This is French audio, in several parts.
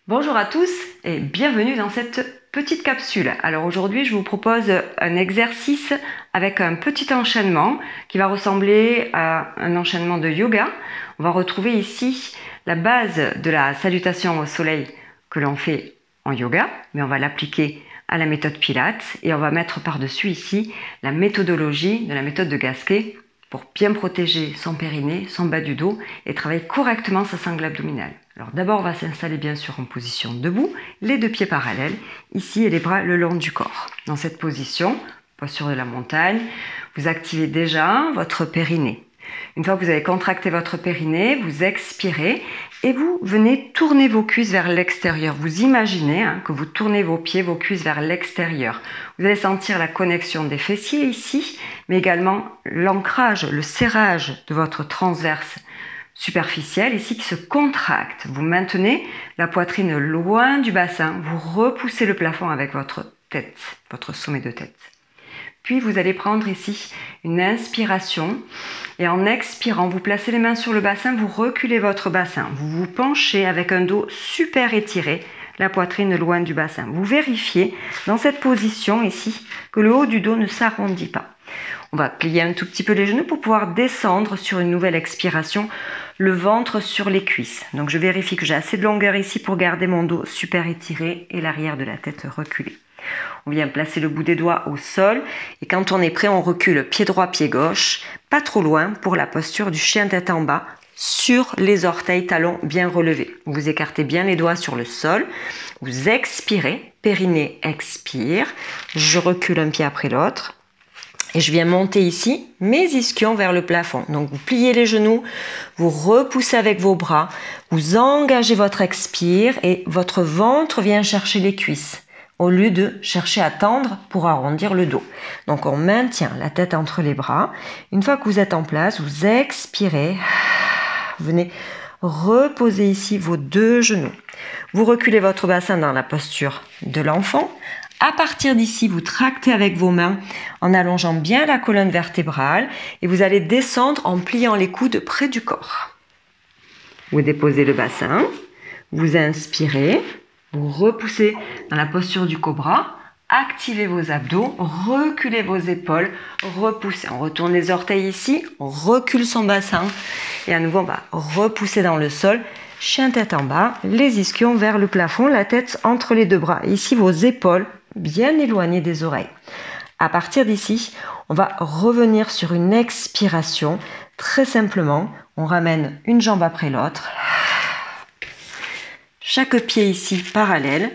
Bonjour à tous et bienvenue dans cette petite capsule. Alors aujourd'hui, je vous propose un exercice avec un petit enchaînement qui va ressembler à un enchaînement de yoga. On va retrouver ici la base de la salutation au soleil que l'on fait en yoga, mais on va l'appliquer à la méthode Pilates et on va mettre par-dessus ici la méthodologie de la méthode de Gasquet pour bien protéger son périnée, son bas du dos et travailler correctement sa sangle abdominale. Alors d'abord, on va s'installer bien sûr en position debout, les deux pieds parallèles, ici et les bras le long du corps. Dans cette position, posture de la montagne, vous activez déjà votre périnée. Une fois que vous avez contracté votre périnée, vous expirez et vous venez tourner vos cuisses vers l'extérieur. Vous imaginez que vous tournez vos pieds, vos cuisses vers l'extérieur. Vous allez sentir la connexion des fessiers ici, mais également l'ancrage, le serrage de votre transverse superficielle ici qui se contracte. Vous maintenez la poitrine loin du bassin, vous repoussez le plafond avec votre tête, votre sommet de tête. Puis vous allez prendre ici une inspiration et en expirant, vous placez les mains sur le bassin, vous reculez votre bassin. Vous vous penchez avec un dos super étiré, la poitrine loin du bassin. Vous vérifiez dans cette position ici que le haut du dos ne s'arrondit pas. On va plier un tout petit peu les genoux pour pouvoir descendre sur une nouvelle expiration, le ventre sur les cuisses. Donc je vérifie que j'ai assez de longueur ici pour garder mon dos super étiré et l'arrière de la tête reculé. On vient placer le bout des doigts au sol et quand on est prêt, on recule pied droit, pied gauche, pas trop loin pour la posture du chien tête en bas, sur les orteils, talons bien relevés. Vous écartez bien les doigts sur le sol, vous expirez, périnée expire, je recule un pied après l'autre. Et je viens monter ici mes ischions vers le plafond. Donc vous pliez les genoux, vous repoussez avec vos bras, vous engagez votre expire et votre ventre vient chercher les cuisses au lieu de chercher à tendre pour arrondir le dos. Donc on maintient la tête entre les bras. Une fois que vous êtes en place, vous expirez. Venez reposer ici vos deux genoux. Vous reculez votre bassin dans la posture de l'enfant. À partir d'ici, vous tractez avec vos mains en allongeant bien la colonne vertébrale et vous allez descendre en pliant les coudes près du corps. Vous déposez le bassin, vous inspirez, vous repoussez dans la posture du cobra, activez vos abdos, reculez vos épaules, repoussez. On retourne les orteils ici, on recule son bassin et à nouveau on va repousser dans le sol. Chien tête en bas, les ischions vers le plafond, la tête entre les deux bras. Ici vos épaules bien éloignées des oreilles. À partir d'ici, on va revenir sur une expiration. Très simplement, on ramène une jambe après l'autre. Chaque pied ici parallèle.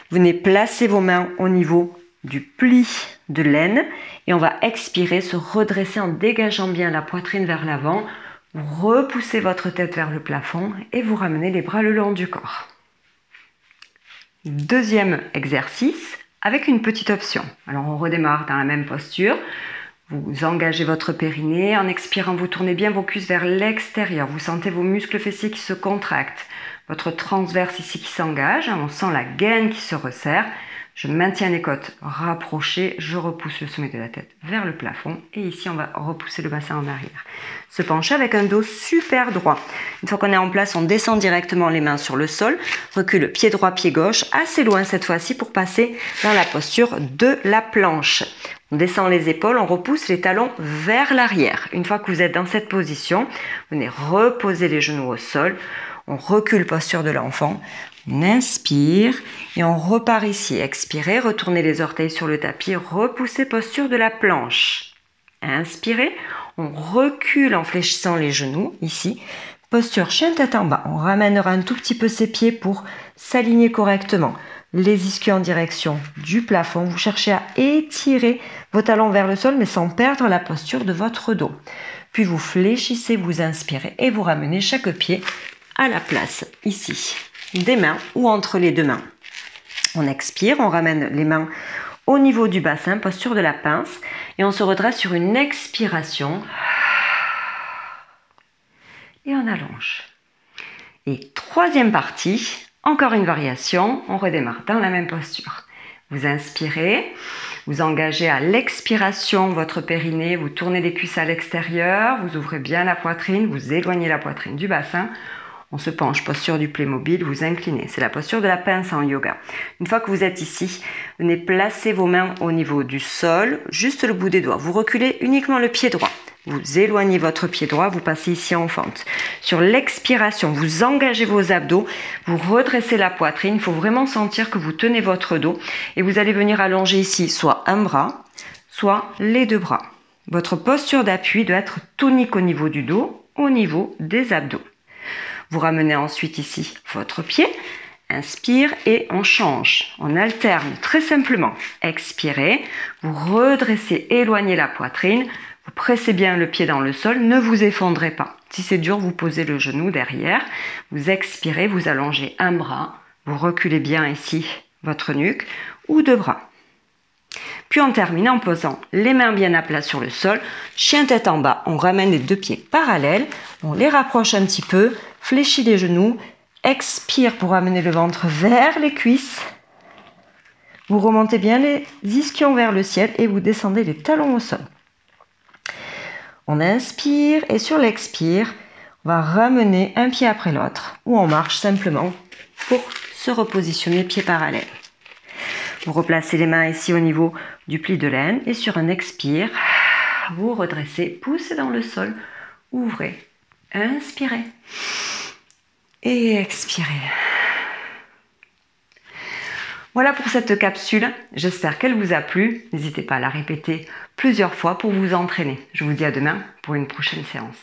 Vous venez placer vos mains au niveau du pli de l'aine et on va expirer, se redresser en dégageant bien la poitrine vers l'avant. Vous repoussez votre tête vers le plafond et vous ramenez les bras le long du corps. Deuxième exercice avec une petite option. Alors on redémarre dans la même posture. Vous engagez votre périnée. En expirant, vous tournez bien vos cuisses vers l'extérieur. Vous sentez vos muscles fessiers qui se contractent. Votre transverse ici qui s'engage. On sent la gaine qui se resserre. Je maintiens les côtes rapprochées, je repousse le sommet de la tête vers le plafond et ici on va repousser le bassin en arrière. Se pencher avec un dos super droit. Une fois qu'on est en place, on descend directement les mains sur le sol, recule pied droit, pied gauche, assez loin cette fois-ci pour passer dans la posture de la planche. On descend les épaules, on repousse les talons vers l'arrière. Une fois que vous êtes dans cette position, vous venez reposer les genoux au sol, on recule posture de l'enfant. On inspire et on repart ici. Expirez, retournez les orteils sur le tapis, repoussez posture de la planche. Inspirez, on recule en fléchissant les genoux ici. Posture chien tête en bas. On ramènera un tout petit peu ses pieds pour s'aligner correctement. Les ischions en direction du plafond. Vous cherchez à étirer vos talons vers le sol mais sans perdre la posture de votre dos. Puis vous fléchissez, vous inspirez et vous ramenez chaque pied à la place ici. Des mains ou entre les deux mains. On expire, on ramène les mains au niveau du bassin, posture de la pince, et on se redresse sur une expiration. Et on allonge. Et troisième partie, encore une variation, on redémarre dans la même posture. Vous inspirez, vous engagez à l'expiration votre périnée, vous tournez les cuisses à l'extérieur, vous ouvrez bien la poitrine, vous éloignez la poitrine du bassin. On se penche, posture du Playmobil, vous inclinez. C'est la posture de la pince en yoga. Une fois que vous êtes ici, venez placer vos mains au niveau du sol, juste le bout des doigts. Vous reculez uniquement le pied droit. Vous éloignez votre pied droit, vous passez ici en fente. Sur l'expiration, vous engagez vos abdos, vous redressez la poitrine. Il faut vraiment sentir que vous tenez votre dos et vous allez venir allonger ici soit un bras, soit les deux bras. Votre posture d'appui doit être tonique au niveau du dos, au niveau des abdos. Vous ramenez ensuite ici votre pied, inspire et on change. On alterne très simplement. Expirez, vous redressez, éloignez la poitrine, vous pressez bien le pied dans le sol, ne vous effondrez pas. Si c'est dur, vous posez le genou derrière, vous expirez, vous allongez un bras, vous reculez bien ici votre nuque ou deux bras. Puis on termine en posant les mains bien à plat sur le sol, chien tête en bas, on ramène les deux pieds parallèles, on les rapproche un petit peu, fléchit les genoux, expire pour amener le ventre vers les cuisses. Vous remontez bien les ischions vers le ciel et vous descendez les talons au sol. On inspire et sur l'expire, on va ramener un pied après l'autre ou on marche simplement pour se repositionner pied parallèle. Vous replacez les mains ici au niveau du pli de l'aine et sur un expire, vous redressez, poussez dans le sol, ouvrez, inspirez et expirez. Voilà pour cette capsule, j'espère qu'elle vous a plu. N'hésitez pas à la répéter plusieurs fois pour vous entraîner. Je vous dis à demain pour une prochaine séance.